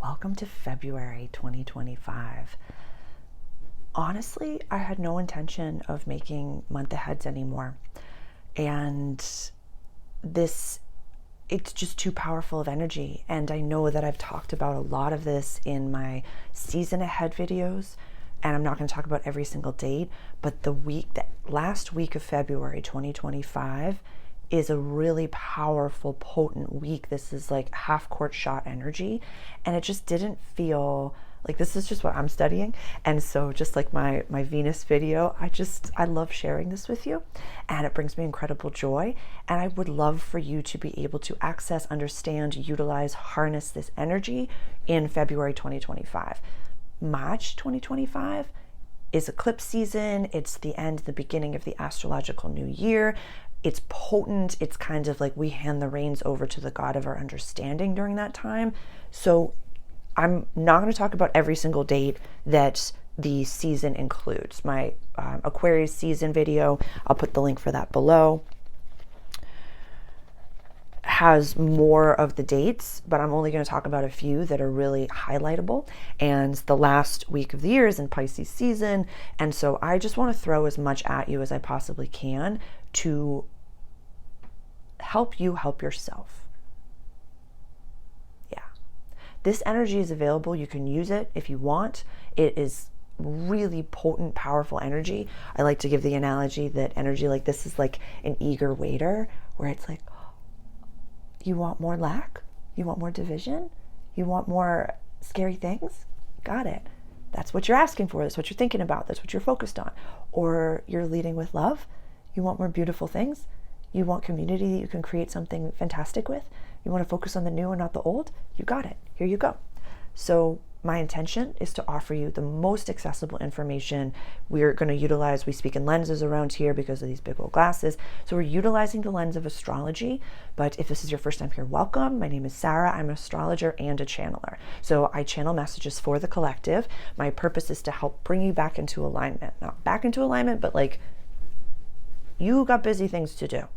Welcome to February 2025. Honestly, I had no intention of making month aheads anymore. And it's just too powerful of energy. And I know that I've talked about a lot of this in my season ahead videos, and I'm not going to talk about every single date, but the last week of February 2025 is a really powerful, potent week. This is like half court shot energy, and it just didn't feel like this is just what I'm studying. And so just like my Venus video, I love sharing this with you, and it brings me incredible joy. And I would love for you to be able to access, understand, utilize, harness this energy in February 2025. March 2025 is eclipse season. It's the beginning of the astrological new year. It's potent. It's kind of like we hand the reins over to the God of our understanding during that time. So I'm not going to talk about every single date that the season includes. My Aquarius season video, I'll put the link for that below, has more of the dates, but I'm only going to talk about a few that are really highlightable. And the last week of the year is in Pisces season. And so I just want to throw as much at you as I possibly can to help you help yourself. Yeah. This energy is available. You can use it if you want. It is really potent, powerful energy. I like to give the analogy that energy like this is like an eager waiter, where it's like, you want more lack? You want more division? You want more scary things? Got it. That's what you're asking for. That's what you're thinking about. That's what you're focused on. Or you're leading with love. You want more beautiful things. You want community that you can create something fantastic with. You want to focus on the new and not the old. You got it. Here you go. So my intention is to offer you the most accessible information. We're going to utilize, we speak in lenses around here because of these big old glasses. So we're utilizing the lens of astrology. But if this is your first time here, welcome. My name is Sarah. I'm an astrologer and a channeler. So I channel messages for the collective. My purpose is to help bring you back into alignment. Not back into alignment, but like, you got busy things to do.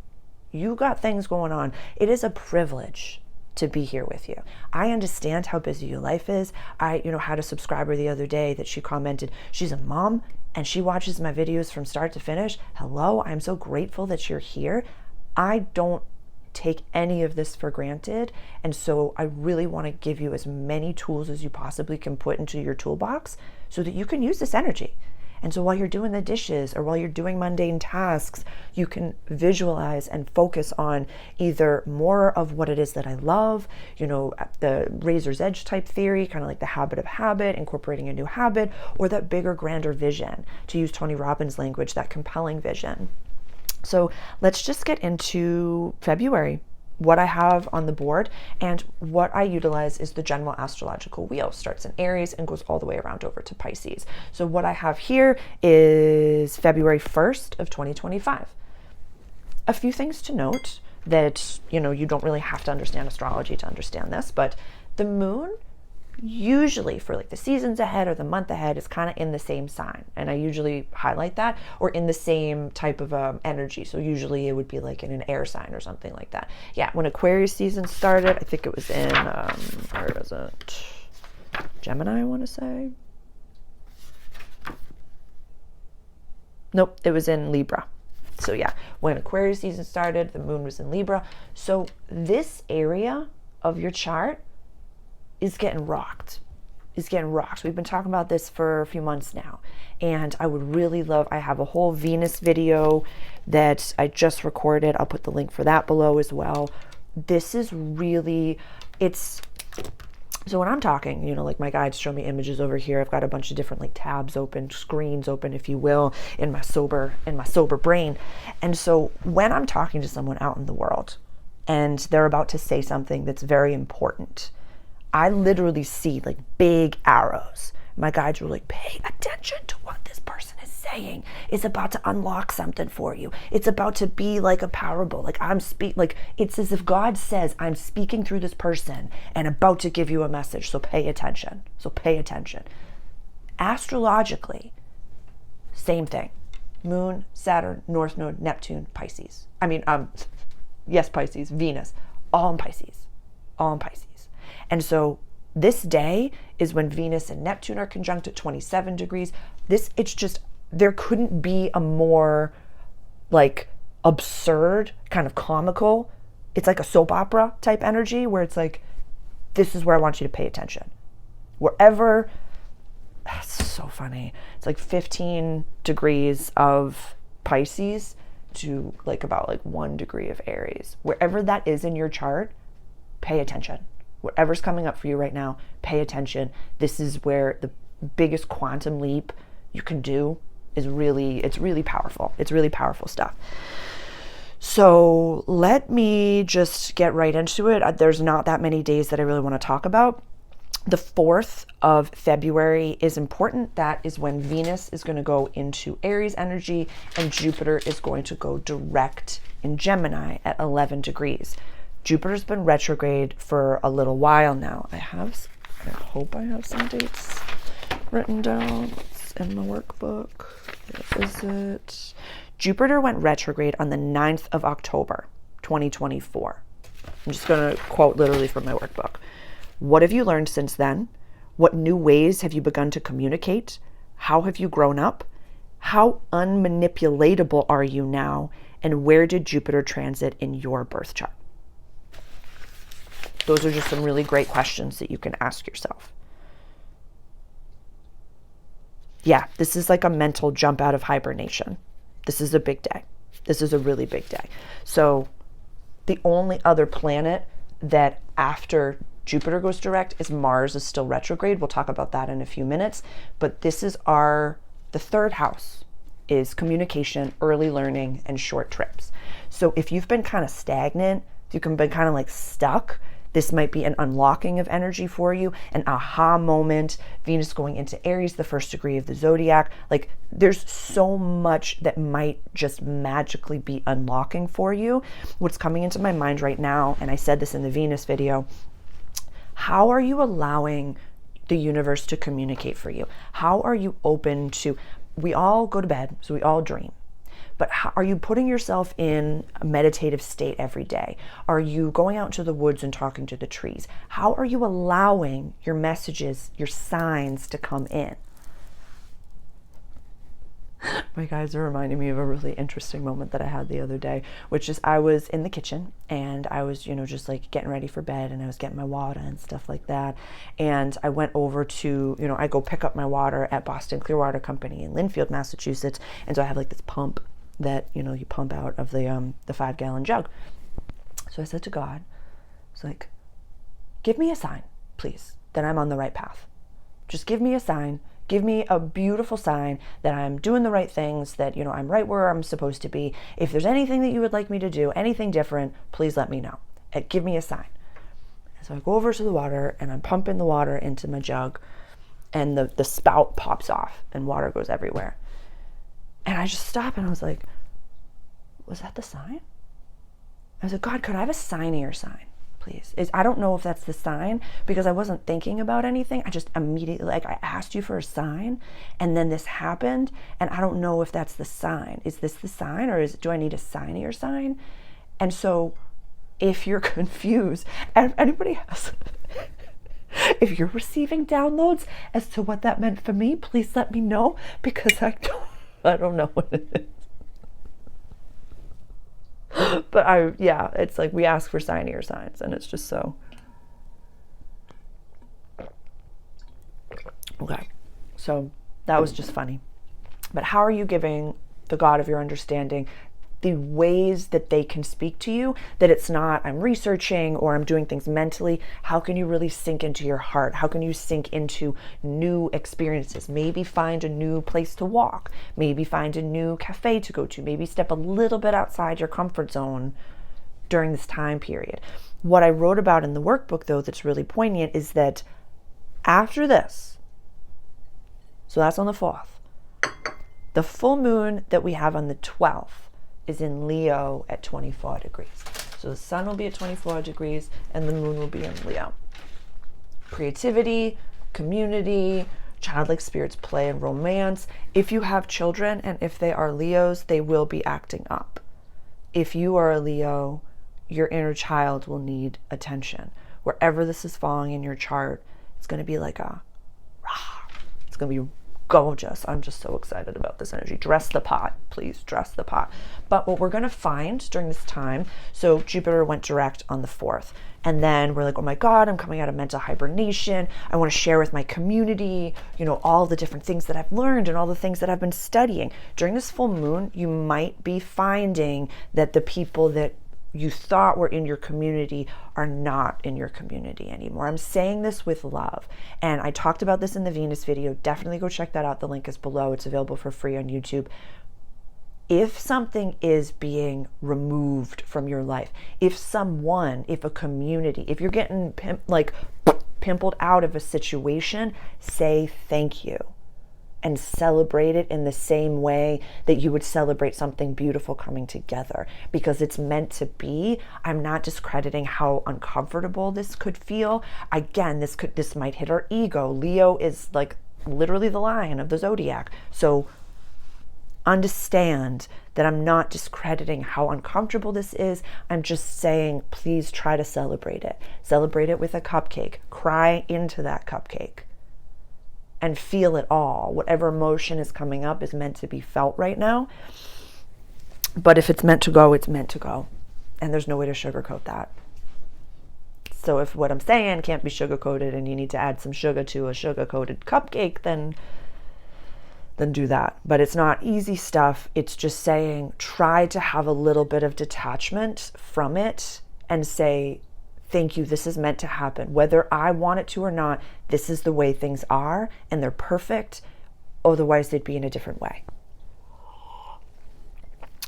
You got things going on. It is a privilege to be here with you. I understand how busy your life is. I had a subscriber the other day that she commented, she's a mom and she watches my videos from start to finish. Hello, I'm so grateful that you're here. I don't take any of this for granted. And so I really want to give you as many tools as you possibly can put into your toolbox so that you can use this energy. And so while you're doing the dishes or while you're doing mundane tasks, you can visualize and focus on either more of what it is that I love, the razor's edge type theory, kind of like the habit of habit, incorporating a new habit, or that bigger, grander vision, to use Tony Robbins' language, that compelling vision. So let's just get into February. What I have on the board and what I utilize is the general astrological wheel. Starts in Aries and goes all the way around over to Pisces. So what I have here is February 1st of 2025. A few things to note that, you don't really have to understand astrology to understand this, but the moon usually for like the seasons ahead or the month ahead is kind of in the same sign. And I usually highlight that, or in the same type of energy. So usually it would be like in an air sign or something like that. Yeah, when Aquarius season started, I think it was in, where was it? Gemini, I want to say. Nope, it was in Libra. So yeah, when Aquarius season started, the moon was in Libra. So this area of your chart is getting rocked. We've been talking about this for a few months now. And I would really love, I have a whole Venus video that I just recorded. I'll put the link for that below as well. This is really, so when I'm talking, like my guides show me images over here. I've got a bunch of different like tabs open, screens open, if you will, in my sober brain. And so when I'm talking to someone out in the world and they're about to say something that's very important, I literally see like big arrows. My guides were like, pay attention to what this person is saying. It's about to unlock something for you. It's about to be like a parable. Like it's as if God says, I'm speaking through this person and about to give you a message. So pay attention. Astrologically, same thing. Moon, Saturn, North Node, Neptune, Pisces. Pisces, Venus, all in Pisces. And so This day is when Venus and Neptune are conjunct at 27 degrees. It's just, there couldn't be a more like absurd, kind of comical. It's like a soap opera type energy where it's like, this is where I want you to pay attention. Wherever, that's so funny. It's like 15 degrees of Pisces to like about like 1 degree of Aries. Wherever that is in your chart, pay attention. Whatever's coming up for you right now, pay attention. This is where the biggest quantum leap you can do is really, it's really powerful. It's really powerful stuff. So let me just get right into it. There's not that many days that I really want to talk about. The 4th of February is important. That is when Venus is going to go into Aries energy and Jupiter is going to go direct in Gemini at 11 degrees. Jupiter's been retrograde for a little while now. I hope I have some dates written down. It's in my workbook. Where is it? Jupiter went retrograde on the 9th of October, 2024. I'm just going to quote literally from my workbook. What have you learned since then? What new ways have you begun to communicate? How have you grown up? How unmanipulatable are you now? And where did Jupiter transit in your birth chart? Those are just some really great questions that you can ask yourself. Yeah, this is like a mental jump out of hibernation. This is a big day. This is a really big day. So the only other planet that after Jupiter goes direct is Mars is still retrograde. We'll talk about that in a few minutes. But this is the 3rd house is communication, early learning, and short trips. So if you've been kind of stagnant, if you've been kind of like stuck, this might be an unlocking of energy for you, an aha moment, Venus going into Aries, the 1st degree of the zodiac. Like there's so much that might just magically be unlocking for you. What's coming into my mind right now, and I said this in the Venus video, how are you allowing the universe to communicate for you? How are you open to, we all go to bed, so we all dream. But how, are you putting yourself in a meditative state every day? Are you going out into the woods and talking to the trees? How are you allowing your messages, your signs to come in? My guys are reminding me of a really interesting moment that I had the other day, which is I was in the kitchen and I was, just like getting ready for bed and I was getting my water and stuff like that. And I went over to, I go pick up my water at Boston Clear Water Company in Lynnfield, Massachusetts. And so I have like this pump that, you pump out of the 5-gallon jug. So I said to God, it's like, give me a sign, please, that I'm on the right path. Just give me a sign. Give me a beautiful sign that I'm doing the right things, that, I'm right where I'm supposed to be. If there's anything that you would like me to do, anything different, please let me know. Give me a sign. So I go over to the water and I'm pumping the water into my jug and the spout pops off and water goes everywhere. And I just stop and I was like, was that the sign? I was like, God, could I have a signier sign, please? I don't know if that's the sign because I wasn't thinking about anything. I just immediately, I asked you for a sign and then this happened and I don't know if that's the sign. Is this the sign or do I need a signier sign? And so if you're confused, and if anybody has, if you're receiving downloads as to what that meant for me, please let me know because I don't know what it is. But it's like we ask for signier signs and it's just so. Okay, so that was just funny. But how are you giving the God of your understanding the ways that they can speak to you, that it's not I'm researching or I'm doing things mentally? How can you really sink into your heart? How can you sink into new experiences? Maybe find a new place to walk, maybe find a new cafe to go to, maybe step a little bit outside your comfort zone during this time period. What I wrote about in the workbook, though, that's really poignant is that after this, so that's on the 4th, the full moon that we have on the 12th is in Leo at 24 degrees. So the sun will be at 24 degrees and the moon will be in Leo. Creativity, community, childlike spirits, play, and romance. If you have children and if they are Leos, they will be acting up. If you are a Leo, your inner child will need attention. Wherever this is falling in your chart, It's going to be like it's going to be gorgeous. I'm just so excited about this energy. Dress the pot, please, dress the pot. But what we're going to find during this time, so Jupiter went direct on the 4th, and then we're like, oh my God, I'm coming out of mental hibernation. I want to share with my community, all the different things that I've learned and all the things that I've been studying. During this full moon, you might be finding that the people that you thought were in your community are not in your community anymore. I'm saying this with love. And I talked about this in the Venus video. Definitely go check that out. The link is below. It's available for free on YouTube. If something is being removed from your life, if a community, if you're getting pimpled out of a situation, say thank you. And celebrate it in the same way that you would celebrate something beautiful coming together, because it's meant to be. I'm not discrediting how uncomfortable this could feel. Again, this might hit our ego. Leo is like literally the lion of the zodiac. So understand that I'm not discrediting how uncomfortable this is. I'm just saying, please try to celebrate it. Celebrate it with a cupcake. Cry into that cupcake. And feel it all. Whatever emotion is coming up is meant to be felt right now. But if it's meant to go, it's meant to go. And there's no way to sugarcoat that. So if what I'm saying can't be sugar-coated and you need to add some sugar to a sugar-coated cupcake, then do that. But it's not easy stuff. It's just saying, try to have a little bit of detachment from it and say, thank you, this is meant to happen. Whether I want it to or not, this is the way things are, and they're perfect. Otherwise, they'd be in a different way.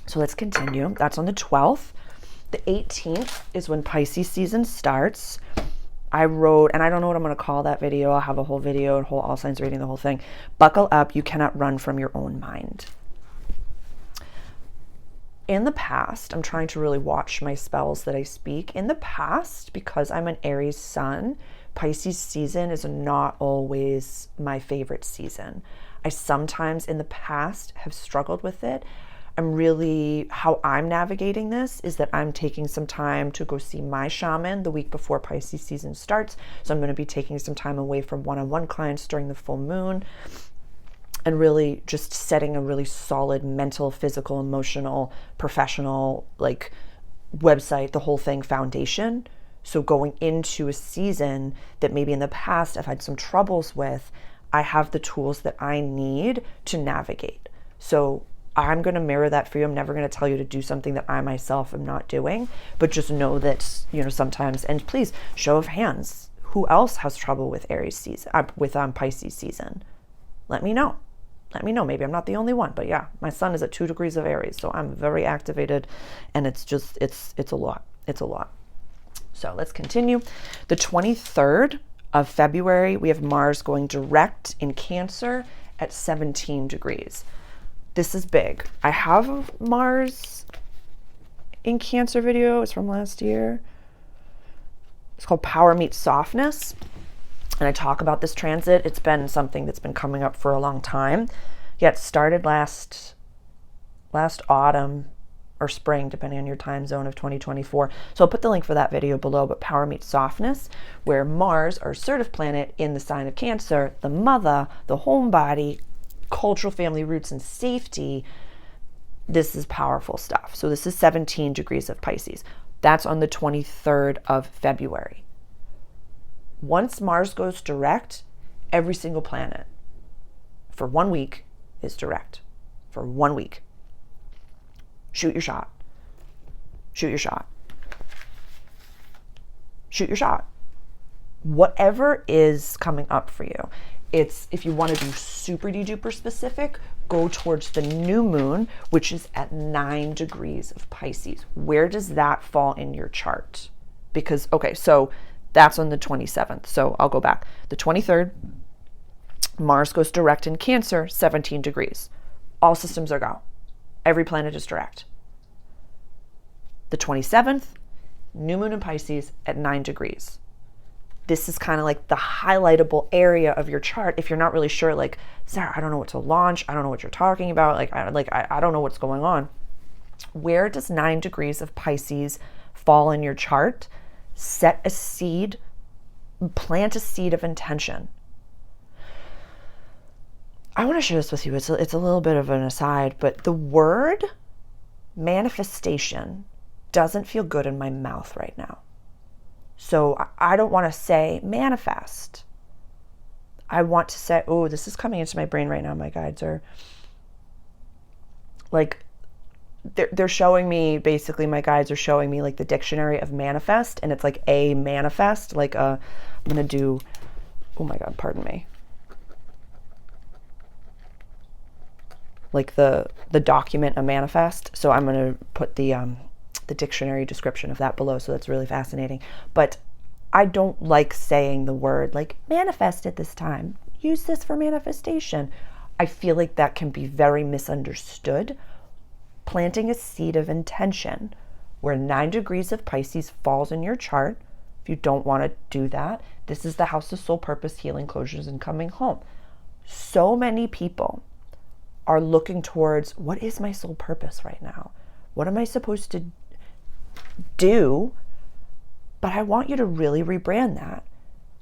So let's continue. That's on the 12th. The 18th is when Pisces season starts. I wrote, and I don't know what I'm going to call that video. I'll have a whole video, a whole all signs reading, the whole thing. Buckle up, you cannot run from your own mind. In the past, I'm trying to really watch my spells that I speak. In the past, because I'm an Aries sun, Pisces season is not always my favorite season. I sometimes in the past have struggled with it. How I'm navigating this is that I'm taking some time to go see my shaman the week before Pisces season starts. So I'm going to be taking some time away from one-on-one clients during the full moon, and really just setting a really solid mental, physical, emotional, professional, website, the whole thing, foundation. So going into a season that maybe in the past I've had some troubles with, I have the tools that I need to navigate. So I'm going to mirror that for you. I'm never going to tell you to do something that I myself am not doing, but just know that, sometimes, and please, show of hands, who else has trouble with Aries season, with Pisces season? Let me know. Maybe I'm not the only one, but yeah, my sun is at 2 degrees of Aries, so I'm very activated, and it's a lot. It's a lot. So let's continue. The 23rd of February, we have Mars going direct in Cancer at 17 degrees. This is big. I have a Mars in Cancer video. It's from last year. It's called Power Meets Softness. And I talk about this transit. It's been something that's been coming up for a long time. Yeah, it started last autumn or spring, depending on your time zone, of 2024. So I'll put the link for that video below. But Power Meets Softness, where Mars, our assertive planet in the sign of Cancer, the mother, the home body, cultural family roots and safety, this is powerful stuff. So this is 17 degrees of Pisces. That's on the 23rd of February. Once Mars goes direct, every single planet for 1 week is direct. For 1 week. Shoot your shot. Shoot your shot. Shoot your shot. Whatever is coming up for you. It's, if you want to do super duper specific, go towards the new moon, which is at 9 degrees of Pisces. Where does that fall in your chart? Because, okay, so that's on the 27th. So I'll go back. The 23rd, Mars goes direct in Cancer, 17 degrees. All systems are go. Every planet is direct. The 27th, new moon in Pisces at 9 degrees. This is kind of like the highlightable area of your chart. If you're not really sure, like, Sarah, I don't know what to launch. I don't know what you're talking about. I don't know what's going on. Where does 9 degrees of Pisces fall in your chart? Set a seed plant a seed of intention. I want to share this with you. It's a little bit of an aside, but the word manifestation doesn't feel good in my mouth right now. So I don't want to say manifest. I want to say, oh, this is coming into my brain right now. My guides are like, they're showing me, basically my guides are showing me like the dictionary of manifest, and it's like a manifest, like I'm going to do, oh my God, pardon me. Like the document, a manifest. So I'm going to put the dictionary description of that below. So that's really fascinating. But I don't like saying the word like manifest at this time. Use this for manifestation. I feel like that can be very misunderstood. Planting a seed of intention where 9 degrees of Pisces falls in your chart. If you don't want to do that, this is the house of soul purpose, healing, closures, and coming home. So many people are looking towards, what is my soul purpose right now? What am I supposed to do? But I want you to really rebrand that.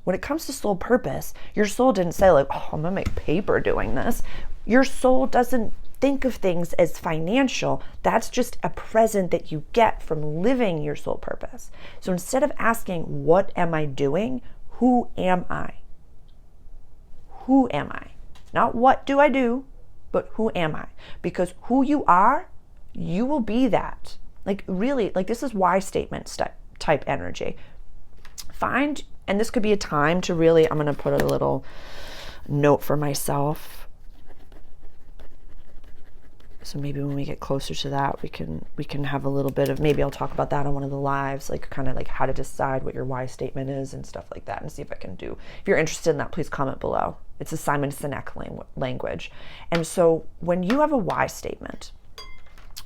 When it comes to soul purpose, your soul didn't say like, oh, I'm gonna make paper doing this. Your soul doesn't think of things as financial. That's just a present that you get from living your soul purpose. So instead of asking, what am I doing? Who am I? Who am I? Not what do I do, but who am I? Because who you are, you will be that. Like really, like this is why statement type energy. Find, and this could be a time to really, I'm going to put a little note for myself. So maybe when we get closer to that, we can have a little bit of, maybe I'll talk about that on one of the lives, like kind of like how to decide what your why statement is and stuff like that, and see if I can do. If you're interested in that, please comment below. It's a Simon Sinek language. And so when you have a why statement,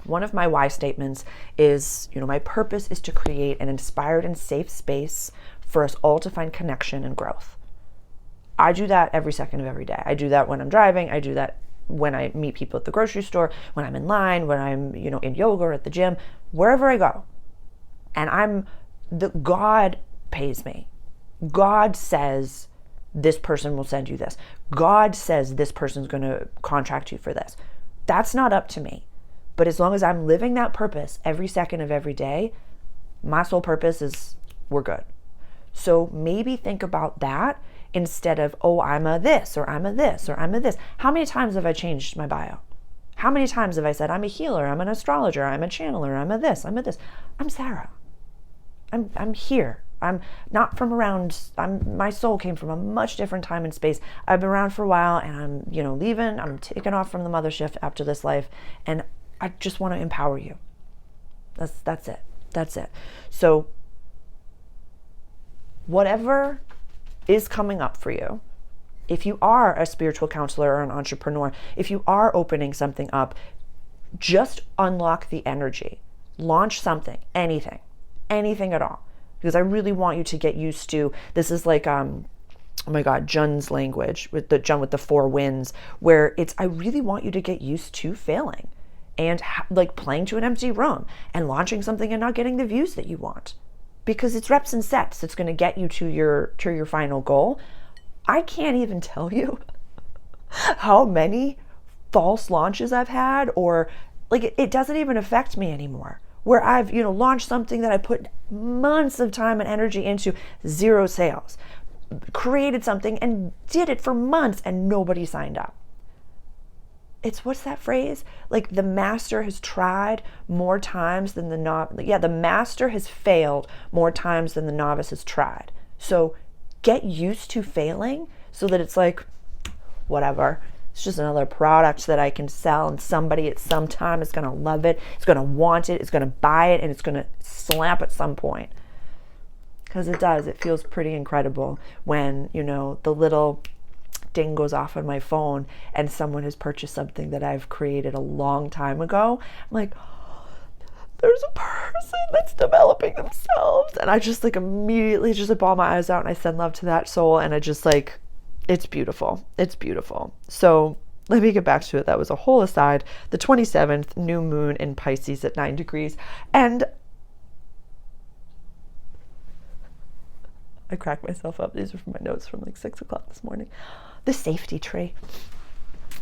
one of my why statements is, my purpose is to create an inspired and safe space for us all to find connection and growth. I do that every second of every day. I do that when I'm driving. I do that when I meet people at the grocery store, when I'm in line, when I'm, in yoga or at the gym, wherever I go. And God pays me. God says this person will send you this. God says this person's going to contract you for this. That's not up to me. But as long as I'm living that purpose every second of every day, my soul purpose is, we're good. So maybe think about that instead of, oh, I'm a this, or I'm a this, or I'm a this. How many times have I changed my bio? How many times have I said, I'm a healer, I'm an astrologer, I'm a channeler, I'm a this, I'm a this. I'm Sarah. I'm here. I'm not from around, my soul came from a much different time and space. I've been around for a while, and I'm, leaving, I'm taking off from the mothership after this life, and I just want to empower you. That's it. That's it. So whatever is coming up for you, if you are a spiritual counselor or an entrepreneur, if you are opening something up, just unlock the energy. Launch something, anything at all. Because I really want you to get used to, this is like, oh my God, Jun's language, with the Jun with the 4 winds, where it's, I really want you to get used to failing and like playing to an empty room and launching something and not getting the views that you want. Because it's reps and sets that's going to get you to your final goal. I can't even tell you how many false launches I've had, or like it doesn't even affect me anymore. Where I've, launched something that I put months of time and energy into, 0 sales. Created something and did it for months and nobody signed up. It's, what's that phrase? Like, the master has tried more times than the novice. Yeah, the master has failed more times than the novice has tried. So get used to failing so that it's like, whatever. It's just another product that I can sell, and somebody at some time is going to love it. It's going to want it. It's going to buy it, and it's going to slap at some point. Because it does. It feels pretty incredible when, the little ding goes off on my phone and someone has purchased something that I've created a long time ago. I'm like, oh, there's a person that's developing themselves. And I just like immediately just bawl my eyes out and I send love to that soul. And I just like, it's beautiful. It's beautiful. So let me get back to it. That was a whole aside. The 27th, new moon in Pisces at 9 degrees. And I cracked myself up. These are from my notes from like 6 o'clock this morning. The safety tree.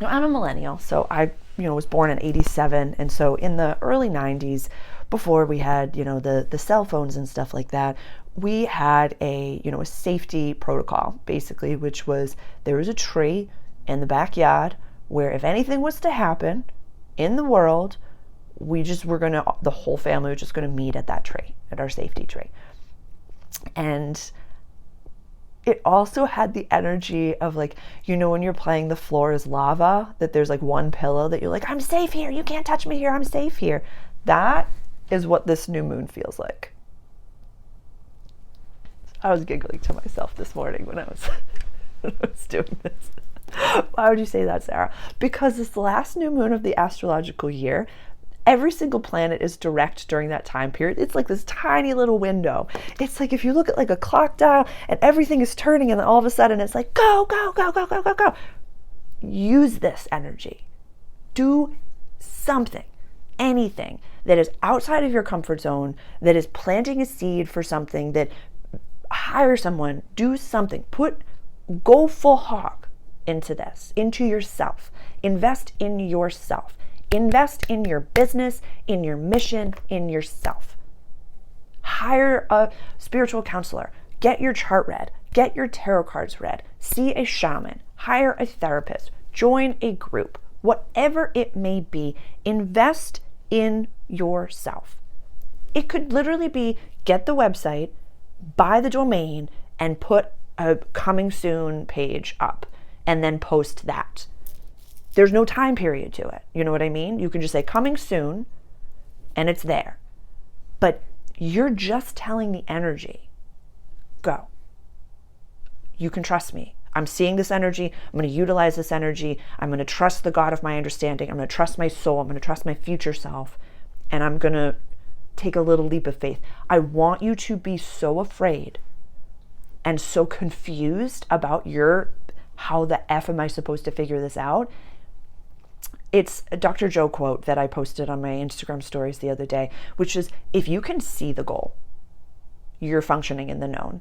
Now, I'm a millennial, so I, was born in 87. And so in the early 90s, before we had, the cell phones and stuff like that, we had a safety protocol, basically, which was there was a tree in the backyard where if anything was to happen in the world, the whole family was just going to meet at that tree, at our safety tree. And it also had the energy of like, when you're playing The Floor is Lava, that there's like one pillow that you're like, I'm safe here. You can't touch me here. I'm safe here. That is what this new moon feels like. I was giggling to myself this morning when I was doing this. Why would you say that, Sarah? Because it's the last new moon of the astrological year. Every single planet is direct during that time period. It's like this tiny little window. It's like if you look at like a clock dial and everything is turning and then all of a sudden it's like, go, go, go, go, go, go, go. Use this energy. Do something, anything that is outside of your comfort zone, that is planting a seed for something, that hire someone, do something. Go full hog into this, into yourself. Invest in yourself. Invest in your business, in your mission, in yourself. Hire a spiritual counselor. Get your chart read. Get your tarot cards read. See a shaman. Hire a therapist. Join a group. Whatever it may be, invest in yourself. It could literally be get the website, buy the domain, and put a coming soon page up, and then post that. There's no time period to it. You know what I mean? You can just say coming soon and it's there. But you're just telling the energy, go. You can trust me. I'm seeing this energy. I'm going to utilize this energy. I'm going to trust the God of my understanding. I'm going to trust my soul. I'm going to trust my future self. And I'm going to take a little leap of faith. I want you to be so afraid and so confused about how the F am I supposed to figure this out? It's a Dr. Joe quote that I posted on my Instagram stories the other day, which is, if you can see the goal, you're functioning in the known.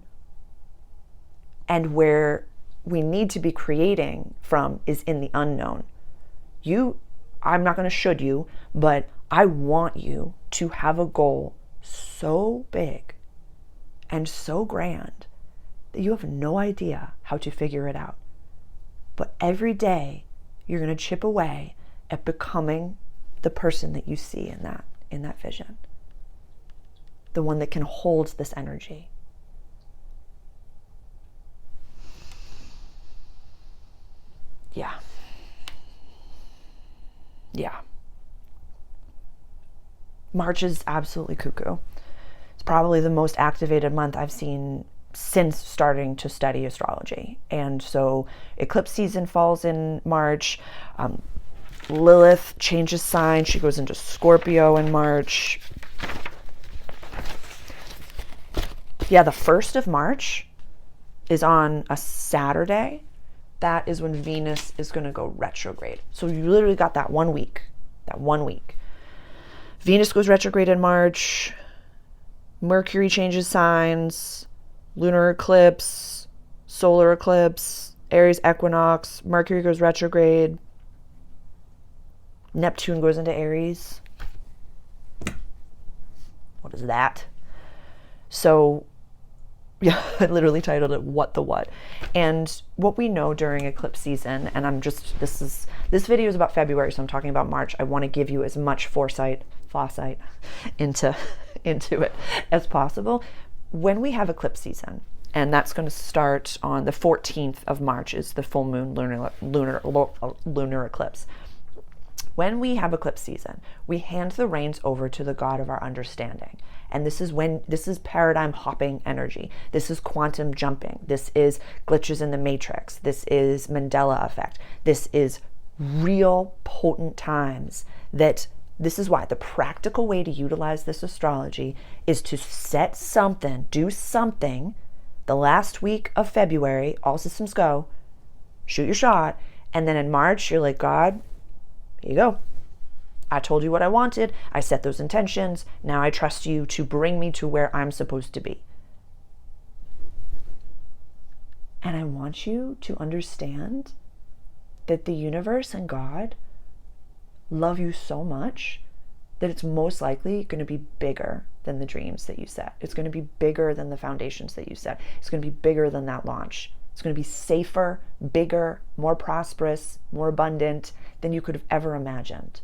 And where we need to be creating from is in the unknown. I'm not going to should you, but I want you to have a goal so big and so grand that you have no idea how to figure it out. But every day you're going to chip away at becoming the person that you see in that vision. The one that can hold this energy. Yeah. March is absolutely cuckoo. It's probably the most activated month I've seen since starting to study astrology. And so eclipse season falls in March. Lilith changes sign. She goes into Scorpio in March. Yeah, the 1st of March is on a Saturday. That is when Venus is going to go retrograde. So you literally got that 1 week. Venus goes retrograde in March. Mercury changes signs. Lunar eclipse. Solar eclipse. Aries equinox. Mercury goes retrograde. Neptune goes into Aries. What is that? So, yeah, I literally titled it "What the What." And what we know during eclipse season, and this video is about February, so I'm talking about March. I want to give you as much foresight into it as possible. When we have eclipse season, and that's going to start on the 14th of March, is the full moon lunar eclipse. When we have eclipse season, we hand the reins over to the God of our understanding. And this is paradigm hopping energy. This is quantum jumping. This is glitches in the matrix. This is Mandela effect. This is real potent times. This is why the practical way to utilize this astrology is to do something the last week of February, all systems go, shoot your shot. And then in March, you're like, God, here you go. I told you what I wanted. I set those intentions. Now I trust you to bring me to where I'm supposed to be. want you to understand that the universe and God love you so much that it's most likely going to be bigger than the dreams that you set. It's going to be bigger than the foundations that you set. It's going to be bigger than that launch. It's going to be safer, bigger, more prosperous, more abundant than you could have ever imagined.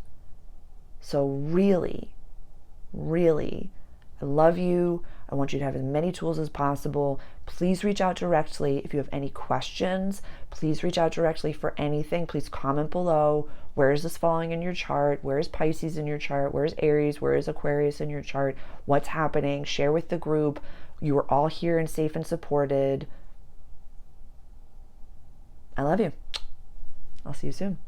So really, really, I love you. I want you to have as many tools as possible. Please reach out directly if you have any questions. Please reach out directly for anything. Please comment below. Where is this falling in your chart? Where is Pisces in your chart? Where is Aries? Where is Aquarius in your chart? What's happening? Share with the group. You are all here and safe and supported. I love you. I'll see you soon.